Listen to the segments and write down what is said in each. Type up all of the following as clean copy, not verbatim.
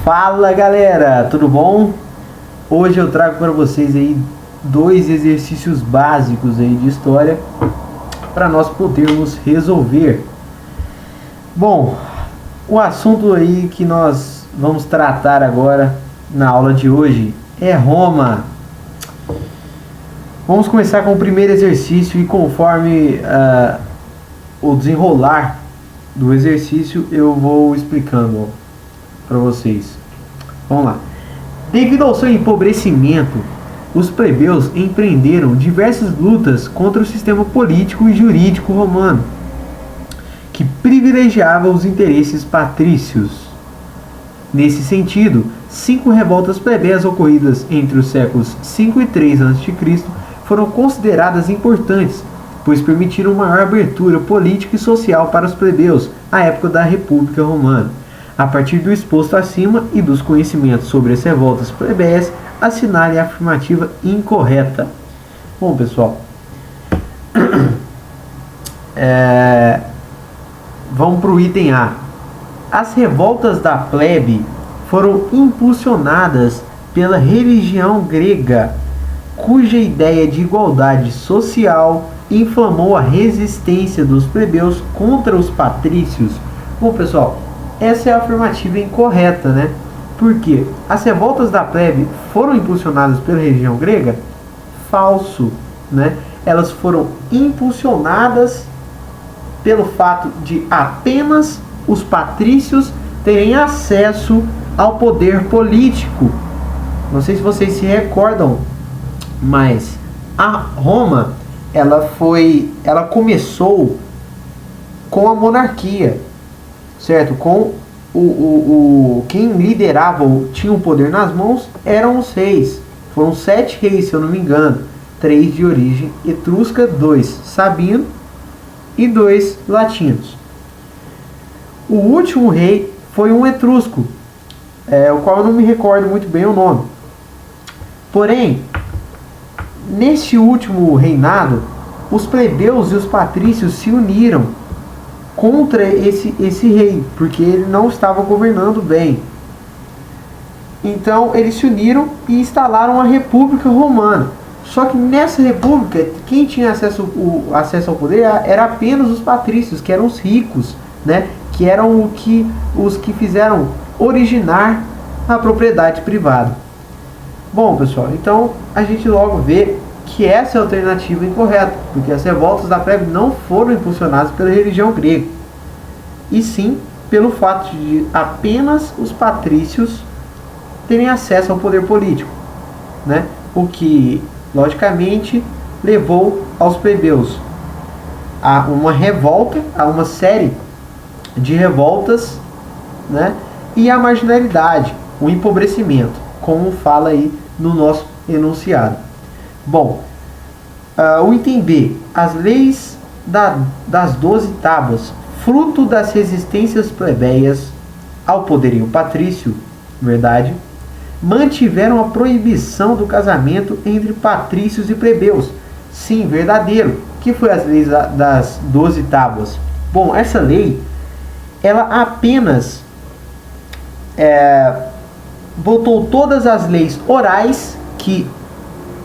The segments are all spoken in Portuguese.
Fala galera, tudo bom? Hoje eu trago para vocês aí dois exercícios básicos aí de história para nós podermos resolver. Bom, o assunto aí que nós vamos tratar agora na aula de hoje é Roma. Vamos começar com o primeiro exercício e conforme o desenrolar do exercício eu vou explicando para vocês. Vamos lá. Devido ao seu empobrecimento, os plebeus empreenderam diversas lutas contra o sistema político e jurídico romano, que privilegiava os interesses patrícios. Nesse sentido, 5 revoltas plebeias ocorridas entre os séculos 5 e 3 a.C. foram consideradas importantes, pois permitiram maior abertura política e social para os plebeus à época da República Romana. A partir do exposto acima e dos conhecimentos sobre as revoltas plebeias, assinale a afirmativa incorreta. Bom, pessoal, vamos para o item A. As revoltas da plebe foram impulsionadas pela religião grega, cuja ideia de igualdade social inflamou a resistência dos plebeus contra os patrícios. Bom, pessoal, essa é a afirmativa incorreta, né? Porque as revoltas da plebe foram impulsionadas pela religião grega? Falso, né? Elas foram impulsionadas pelo fato de apenas os patrícios terem acesso ao poder político. Não sei se vocês se recordam, mas a Roma, ela começou com a monarquia, certo? Com quem liderava ou tinha o poder nas mãos eram os reis. Foram 7 reis, se eu não me engano. 3 de origem etrusca, 2 sabino e 2 latinos. O último rei foi um etrusco, o qual eu não me recordo muito bem o nome. Porém, neste último reinado, os plebeus e os patrícios se uniram contra esse rei, porque ele não estava governando bem. Então eles se uniram e instalaram a República Romana. Só que nessa república, quem tinha acesso ao poder era apenas os patrícios, que eram os ricos, né? Que eram os que fizeram originar a propriedade privada. Bom, pessoal, então a gente logo vê que essa é a alternativa incorreta, porque as revoltas da plebe não foram impulsionadas pela religião grega, e sim pelo fato de apenas os patrícios terem acesso ao poder político, né? O que, logicamente, levou aos plebeus a uma revolta, a uma série de revoltas, né? E a marginalidade, o empobrecimento, como fala aí no nosso enunciado. Bom, o item B, as leis das 12 tábuas, fruto das resistências plebeias ao poderio patrício, verdade, mantiveram a proibição do casamento entre patrícios e plebeus. Sim, verdadeiro. O que foi as leis das 12 tábuas? Bom, essa lei, ela apenas botou todas as leis orais que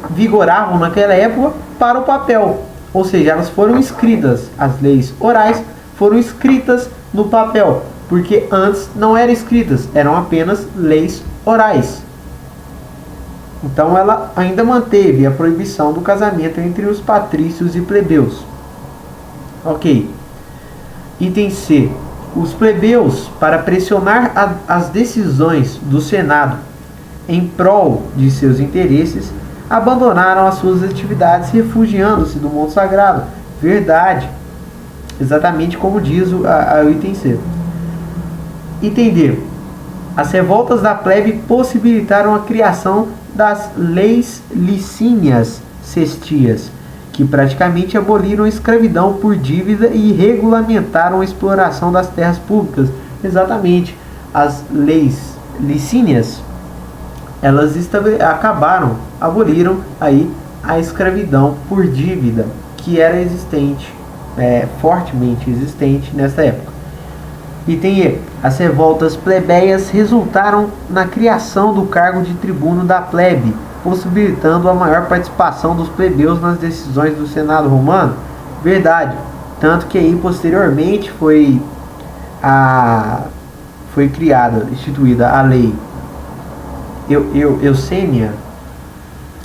vigoravam naquela época para o papel, ou seja, elas foram escritas, as leis orais foram escritas no papel, porque antes não eram escritas, eram apenas leis orais. Então ela ainda manteve a proibição do casamento entre os patrícios e plebeus. Ok. Item C. Os plebeus, para pressionar as decisões do Senado em prol de seus interesses, abandonaram as suas atividades, refugiando-se do Monte Sagrado. Verdade. Exatamente como diz o item C. Item D. As revoltas da plebe possibilitaram a criação das leis licínias cestias, que praticamente aboliram a escravidão por dívida e regulamentaram a exploração das terras públicas. Exatamente. As leis licínias, elas aboliram aí a escravidão por dívida, que era existente, fortemente existente nessa época. Item E. As revoltas plebeias resultaram na criação do cargo de tribuno da plebe, possibilitando a maior participação dos plebeus nas decisões do Senado romano. Verdade. Tanto que aí posteriormente foi criada, instituída a lei Eusênia,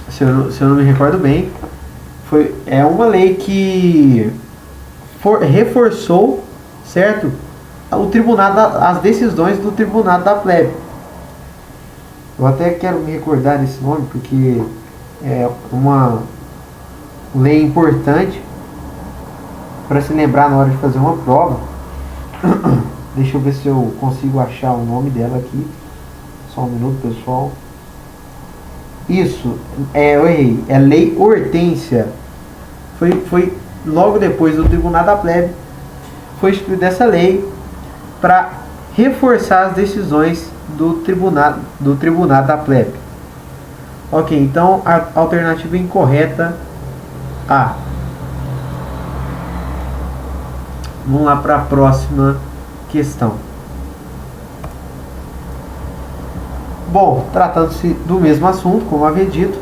se eu não me recordo bem. É uma lei que reforçou, certo, o tribunado, as decisões do tribunado da plebe. Eu até quero me recordar desse nome porque é uma lei importante para se lembrar na hora de fazer uma prova. Deixa eu ver se eu consigo achar o nome dela aqui. Só um minuto, pessoal. Isso, eu errei. É Lei Hortência. Foi logo depois do Tribunado da Plebe. Foi instituída essa lei para reforçar as decisões do Tribunado da Plebe. Ok, então a alternativa incorreta A. Vamos lá para a próxima questão. Bom, tratando-se do mesmo assunto, como havia dito,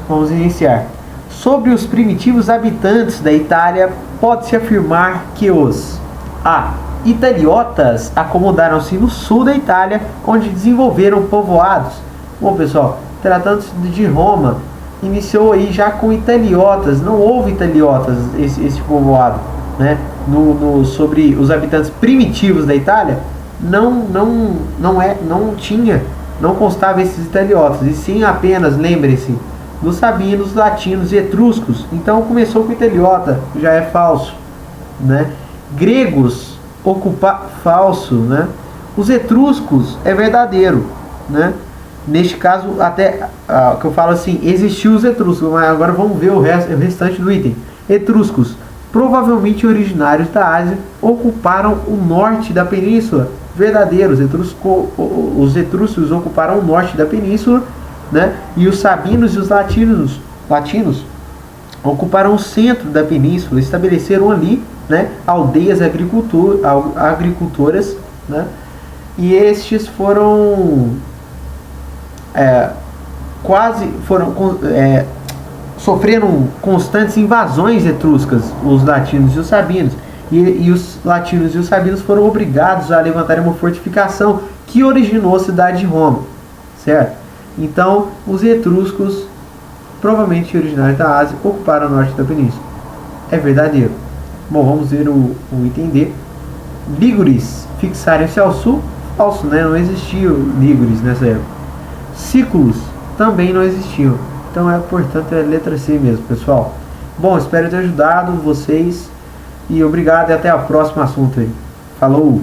vamos iniciar. Sobre os primitivos habitantes da Itália, pode-se afirmar que os A. Italiotas acomodaram-se no sul da Itália, onde desenvolveram povoados. Bom, pessoal, tratando-se de Roma, iniciou aí já com italiotas, não houve italiotas esse povoado, né? Sobre os habitantes primitivos da Itália, não constava esses italiotas, e sim apenas, lembre-se, dos sabinos, latinos e etruscos. Então começou com italiota, já é falso, né? Gregos, falso, né? Os etruscos é verdadeiro, né? Neste caso, até que eu falo assim, existiu os etruscos, mas agora vamos ver o restante do item. Etruscos, provavelmente originários da Ásia, ocuparam o norte da península. Verdadeiros, os etruscos ocuparam o norte da península, né? E os sabinos e os latinos ocuparam o centro da península, estabeleceram ali, né, aldeias agricultoras, né? E estes sofreram constantes invasões etruscas, os latinos e os sabinos. E os latinos e os sabinos foram obrigados a levantarem uma fortificação que originou a cidade de Roma, certo? Então, os etruscos, provavelmente originários da Ásia, ocuparam o norte da península. É verdadeiro. Bom, vamos ver o item D. Lígures fixaram-se ao sul. Falso, né? Não existiam lígures nessa época. Sículos também não existiam. Então, portanto, é a letra C mesmo, pessoal. Bom, espero ter ajudado vocês. E obrigado e até o próximo assunto aí. Falou!